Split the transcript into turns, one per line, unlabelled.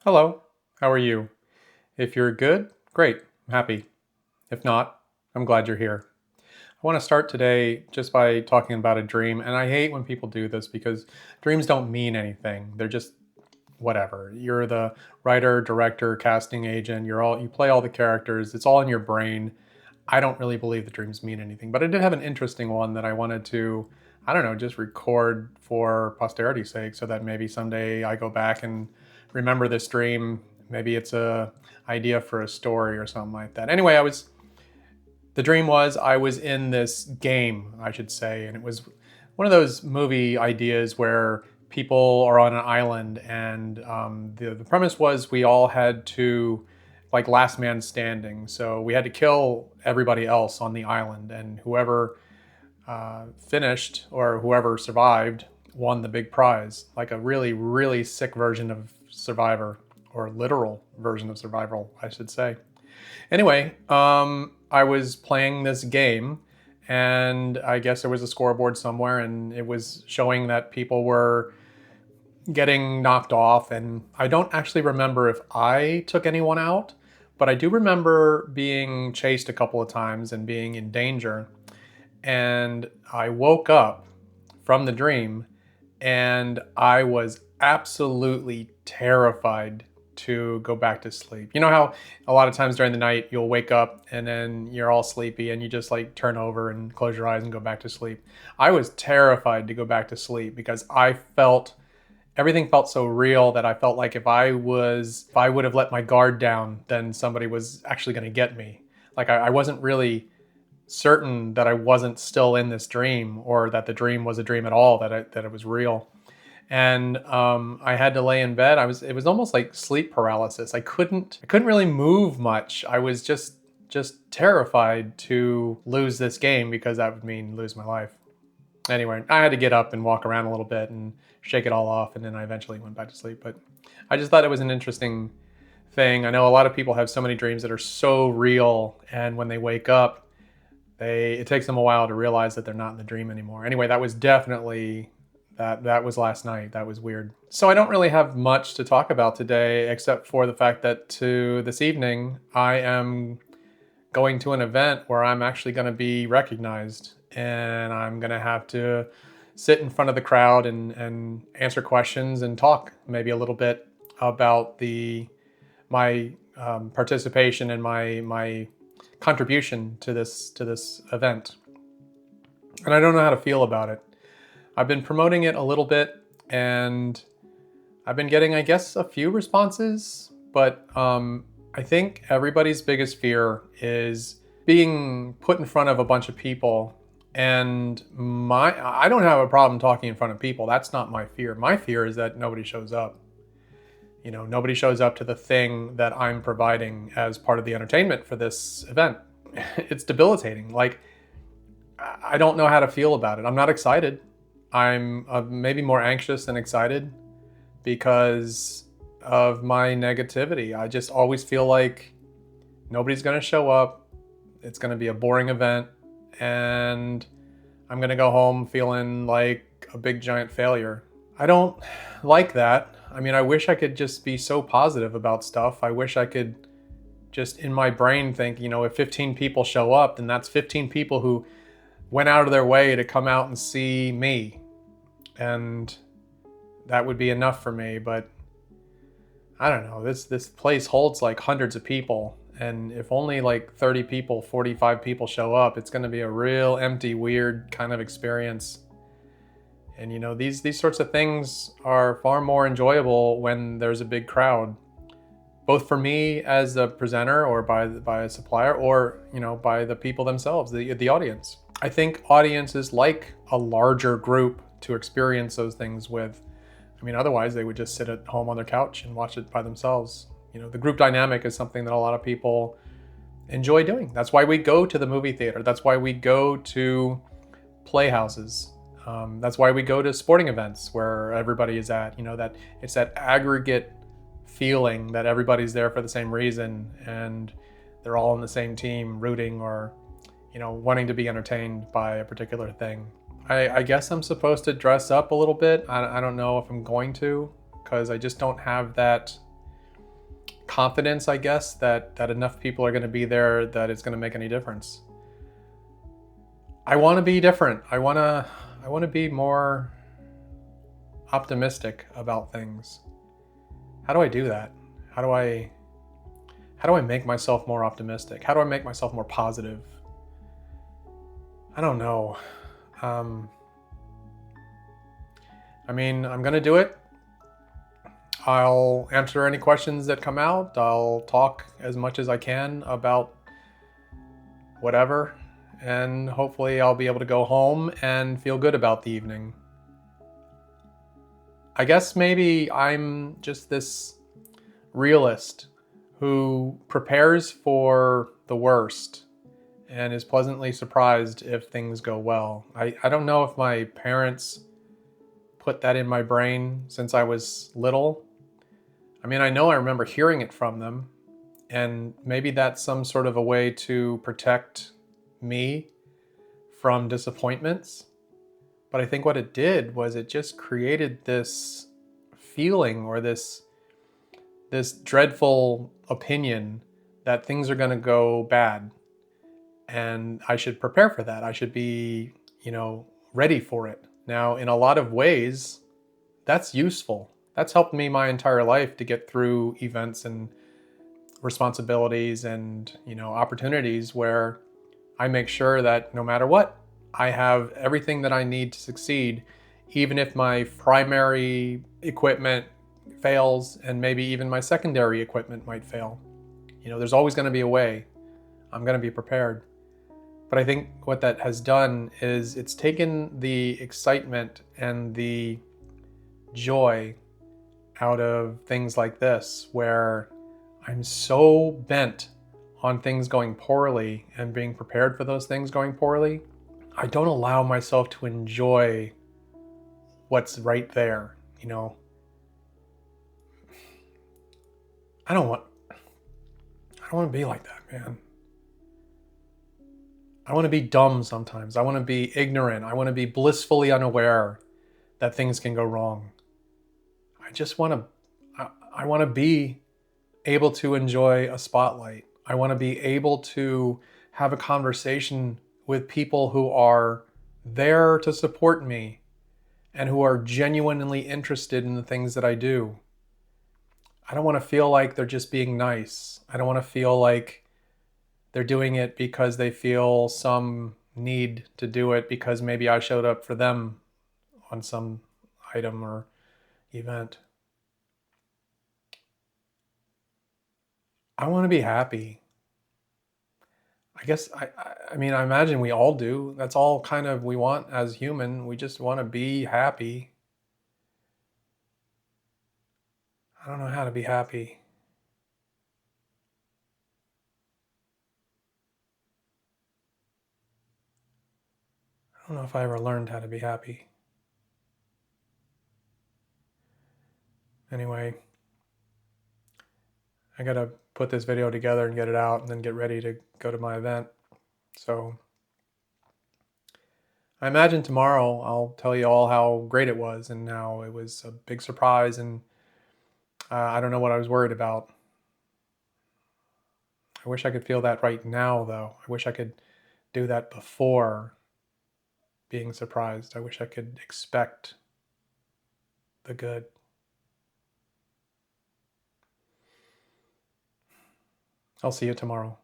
Hello, how are you? If you're good, great, I'm happy. If not, I'm glad you're here. I want to start today just by talking about a dream, and I hate when people do this because dreams don't mean anything. They're just whatever. You're the writer, director, casting agent, you play all the characters. It's all in your brain. I don't really believe the dreams mean anything, but I did have an interesting one that I wanted to, I don't know, just record for posterity's sake so that maybe someday I go back and remember this dream. Maybe it's a idea for a story or something like that. Anyway, the dream was I was in this game, I should say, and it was one of those movie ideas where people are on an island, and the premise was we all had to, like, last man standing. So we had to kill everybody else on the island, and whoever finished or whoever survived won the big prize, like a really, really sick version of Survivor, or literal version of survival, I should say. Anyway, I was playing this game, and I guess there was a scoreboard somewhere, and it was showing that people were getting knocked off. And I don't actually remember if I took anyone out, but I do remember being chased a couple of times and being in danger. And I woke up from the dream, and I was absolutely terrified to go back to sleep. You know how a lot of times during the night you'll wake up and then you're all sleepy and you just like turn over and close your eyes and go back to sleep. I was terrified to go back to sleep because I felt everything felt so real that I felt like if I would have let my guard down, then somebody was actually going to get me. Like I wasn't really certain that I wasn't still in this dream, or that the dream was a dream at all, that it was real. And I had to lay in bed. It was almost like sleep paralysis. I couldn't really move much. I was just terrified to lose this game because that would mean lose my life. Anyway, I had to get up and walk around a little bit and shake it all off, and then I eventually went back to sleep. But I just thought it was an interesting thing. I know a lot of people have so many dreams that are so real, and when they wake up, it takes them a while to realize that they're not in the dream anymore. Anyway, that was definitely that was last night. That was weird. So I don't really have much to talk about today, except for the fact that this evening I am going to an event where I'm actually going to be recognized, and I'm going to have to sit in front of the crowd and answer questions and talk maybe a little bit about my participation and my contribution to this event. And I don't know how to feel about it. I've been promoting it a little bit, and I've been getting, I guess, a few responses, but I think everybody's biggest fear is being put in front of a bunch of people. And I don't have a problem talking in front of people. That's not my fear. My fear is that nobody shows up. You know, nobody shows up to the thing that I'm providing as part of the entertainment for this event. It's debilitating. Like, I don't know how to feel about it. I'm not excited. I'm maybe more anxious than excited because of my negativity. I just always feel like nobody's going to show up. It's going to be a boring event, and I'm going to go home feeling like a big giant failure. I don't like that. I mean, I wish I could just be so positive about stuff. I wish I could just in my brain think, if 15 people show up, then that's 15 people who went out of their way to come out and see me. And that would be enough for me. But I don't know, this place holds like hundreds of people. And if only like 30 people, 45 people show up, it's going to be a real empty, weird kind of experience. And these sorts of things are far more enjoyable when there's a big crowd, both for me as a presenter or by a supplier, or by the people themselves, the audience. I think audiences like a larger group to experience those things with. I mean, otherwise they would just sit at home on their couch and watch it by themselves. The group dynamic is something that a lot of people enjoy doing. That's why we go to the movie theater. That's why we go to playhouses. That's why we go to sporting events where everybody is at. That it's that aggregate feeling that everybody's there for the same reason, and they're all on the same team, rooting or wanting to be entertained by a particular thing. I guess I'm supposed to dress up a little bit. I don't know if I'm going to, because I just don't have that confidence, I guess, that enough people are going to be there that it's going to make any difference. I want to be different. I want to be more optimistic about things. How do I do that? How do I make myself more optimistic? How do I make myself more positive? I don't know. Um, I mean, I'm going to do it. I'll answer any questions that come out. I'll talk as much as I can about whatever, and hopefully I'll be able to go home and feel good about the evening. I guess maybe I'm just this realist who prepares for the worst and is pleasantly surprised if things go well. I don't know if my parents put that in my brain since I was little. I mean, I know I remember hearing it from them, and maybe that's some sort of a way to protect me from disappointments. But I think what it did was it just created this feeling, or this dreadful opinion that things are going to go bad, and I should prepare for that. I should be, ready for it. Now, in a lot of ways, that's useful. That's helped me my entire life to get through events and responsibilities and, opportunities where I make sure that no matter what, I have everything that I need to succeed, even if my primary equipment fails and maybe even my secondary equipment might fail. There's always going to be a way. I'm going to be prepared. But I think what that has done is it's taken the excitement and the joy out of things like this, where I'm so bent on things going poorly and being prepared for those things going poorly, I don't allow myself to enjoy what's right there. I don't want to be like that, man. I want to be dumb sometimes. I want to be ignorant. I want to be blissfully unaware that things can go wrong. I want to be able to enjoy a spotlight. I want to be able to have a conversation with people who are there to support me and who are genuinely interested in the things that I do. I don't want to feel like they're just being nice. I don't want to feel like they're doing it because they feel some need to do it because maybe I showed up for them on some item or event. I want to be happy. I guess I mean, I imagine we all do. That's all kind of we want as human. We just want to be happy. I don't know how to be happy. I don't know if I ever learned how to be happy. Anyway, I gotta put this video together and get it out and then get ready to go to my event. So I imagine tomorrow I'll tell you all how great it was and how it was a big surprise, and I don't know what I was worried about. I wish I could feel that right now, though. I wish I could do that before being surprised. I wish I could expect the good. I'll see you tomorrow.